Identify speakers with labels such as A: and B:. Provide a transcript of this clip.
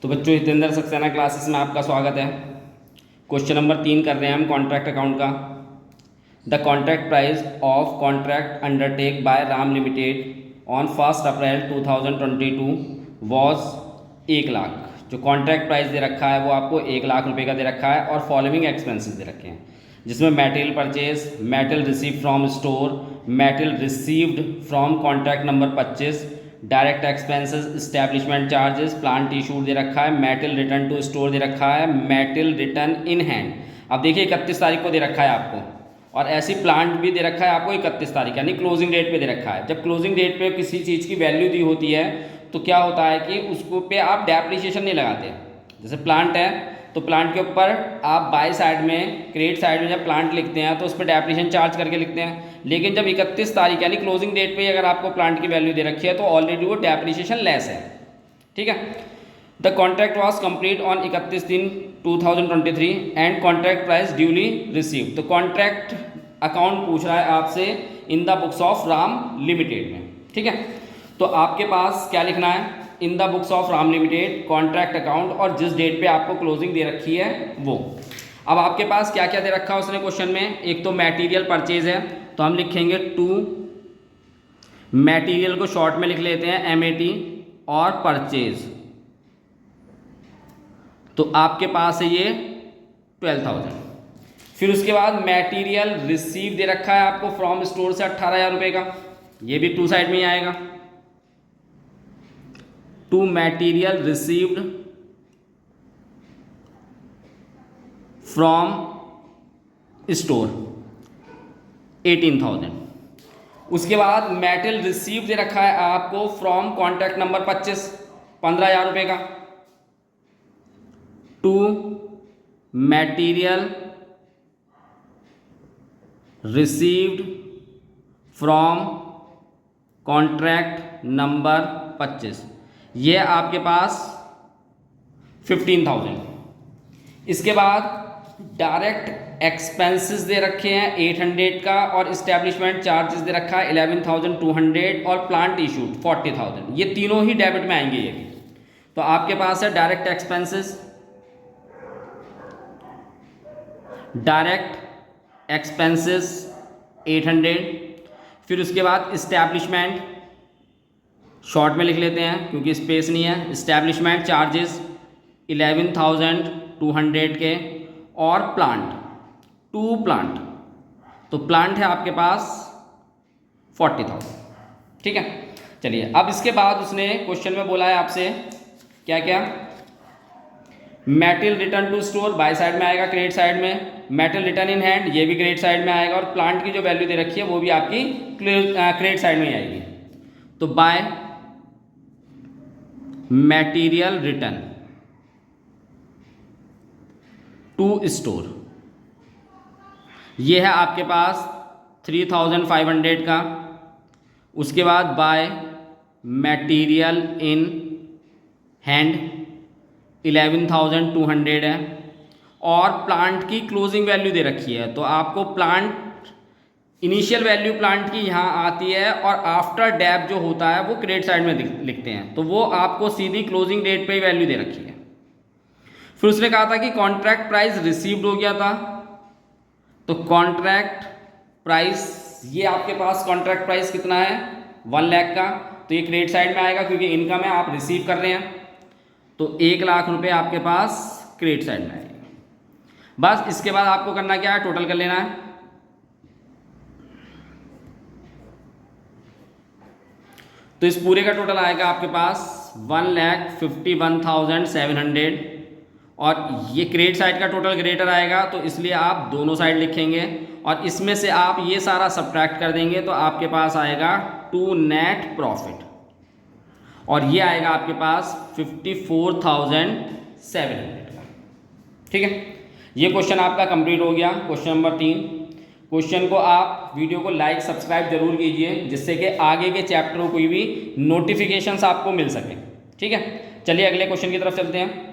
A: तो बच्चों, हितेंद्र सक्सेना क्लासेस में आपका स्वागत है। क्वेश्चन नंबर 3 कर रहे हैं हम कॉन्ट्रैक्ट अकाउंट का। The contract price of contract undertake by Ram limited on 1 April 2022 was 1 lakh. जो कॉन्ट्रैक्ट प्राइस दे रखा है वो आपको 1 लाख रुपए का दे रखा है और फॉलोइंग एक्सपेंसेस दे रखे हैं, जिसमें material purchase, material received from store, material received from contract number 25, direct expenses, establishment charges, plant issue दे रखा है, मेटल रिटर्न टू स्टोर दे रखा है, मेटल रिटर्न इन हैंड। अब देखिए 31 तारीख को दे रखा है आपको, और ऐसी प्लांट भी दे रखा है आपको 31 तारीख, यानी क्लोजिंग डेट पे दे रखा है। जब क्लोजिंग डेट पे किसी चीज़ की वैल्यू दी होती है तो क्या होता है कि उसको पे आप डेप्रिसिएशन नहीं लगाते। जैसे प्लांट है तो प्लांट के ऊपर आप बाय साइड में, क्रेडिट साइड में जब प्लांट लिखते हैं तो उस पर डेप्रिसिएशन चार्ज करके लिखते हैं। लेकिन जब 31 तारीख यानी क्लोजिंग डेट पे अगर आपको प्लांट की वैल्यू दे रखी है तो ऑलरेडी वो डेप्रिसिएशन लेस है। ठीक है। The contract was complete on 31/3/2023 and contract price duly received. तो कॉन्ट्रैक्ट अकाउंट पूछ रहा है आपसे in the books of Ram limited में। ठीक है। तो आपके पास क्या लिखना है, in the books of Ram limited contract account, और जिस डेट पे आपको क्लोजिंग दे रखी है वो। अब आपके पास क्या क्या दे रखा है उसने क्वेश्चन में, एक तो मटेरियल परचेज है तो हम लिखेंगे टू, मटेरियल को शॉर्ट में लिख लेते हैं MAT, और परचेज तो आपके पास है ये 12,000। फिर उसके बाद मटेरियल रिसीव दे रखा है आपको फ्रॉम स्टोर से 18,000 रुपये का, ये भी टू साइड में ही आएगा। To material received from store 18,000। उसके बाद मेटल रिसीव दे रखा है आपको फ्रॉम कॉन्ट्रैक्ट नंबर 25, 15,000 रुपये का। To material received from contract number 25, ये आपके पास 15,000। इसके बाद डायरेक्ट एक्सपेंसेस दे रखे हैं 800 का, और इस्टेब्लिशमेंट चार्जेस दे रखा है 11,200, और प्लांट इशूड 40,000। ये तीनों ही डेबिट में आएंगे ये भी। तो आपके पास है डायरेक्ट एक्सपेंसेस, डायरेक्ट एक्सपेंसेस 800, फिर उसके बाद इस्टेब्लिशमेंट शॉर्ट में लिख लेते हैं क्योंकि स्पेस नहीं है, इस्टेब्लिशमेंट चार्जेस 11,200 के, और प्लांट, टू प्लांट, तो प्लांट है आपके पास 40,000। ठीक है। चलिए, अब इसके बाद उसने क्वेश्चन में बोला है आपसे क्या क्या, metal return to store by side में आएगा, क्रेडिट साइड में, मेटल रिटर्न इन हैंड ये भी क्रेडिट साइड में आएगा, और प्लांट की जो वैल्यू दे रखी है वो भी आपकी क्रेडिट साइड में ही आएगी। तो by material return to store, ये है आपके पास 3,500 का। उसके बाद बाय मटेरियल इन हैंड 11,200 है, और प्लांट की क्लोजिंग वैल्यू दे रखी है। तो आपको प्लांट इनिशियल वैल्यू प्लांट की यहाँ आती है, और आफ्टर डेप जो होता है वो क्रेडिट साइड में लिखते हैं, तो वो आपको सीधी क्लोजिंग डेट पे ही वैल्यू दे रखी है। फिर उसने कहा था कि कॉन्ट्रैक्ट प्राइस रिसीव्ड हो गया था, तो कॉन्ट्रैक्ट प्राइस, ये आपके पास कॉन्ट्रैक्ट प्राइस कितना है 1 लाख का, तो ये क्रेडिट साइड में आएगा क्योंकि इनकम है, आप रिसीव कर रहे हैं। तो 1 लाख रुपए आपके पास क्रेडिट साइड में आएगा। बस इसके बाद आपको करना क्या है, टोटल कर लेना है। तो इस पूरे का टोटल आएगा आपके पास 1,51,700, और ये क्रेडिट साइड का टोटल ग्रेटर आएगा, तो इसलिए आप दोनों साइड लिखेंगे, और इसमें से आप ये सारा सब्ट्रैक्ट कर देंगे तो आपके पास आएगा टू नेट प्रॉफिट, और ये आएगा आपके पास 54,700 का। ठीक है। ये क्वेश्चन आपका कंप्लीट हो गया, क्वेश्चन नंबर 3। क्वेश्चन को आप वीडियो को लाइक सब्सक्राइब जरूर कीजिए, जिससे कि आगे के चैप्टरों की भी नोटिफिकेशंस आपको मिल सके। ठीक है। चलिए अगले क्वेश्चन की तरफ चलते हैं।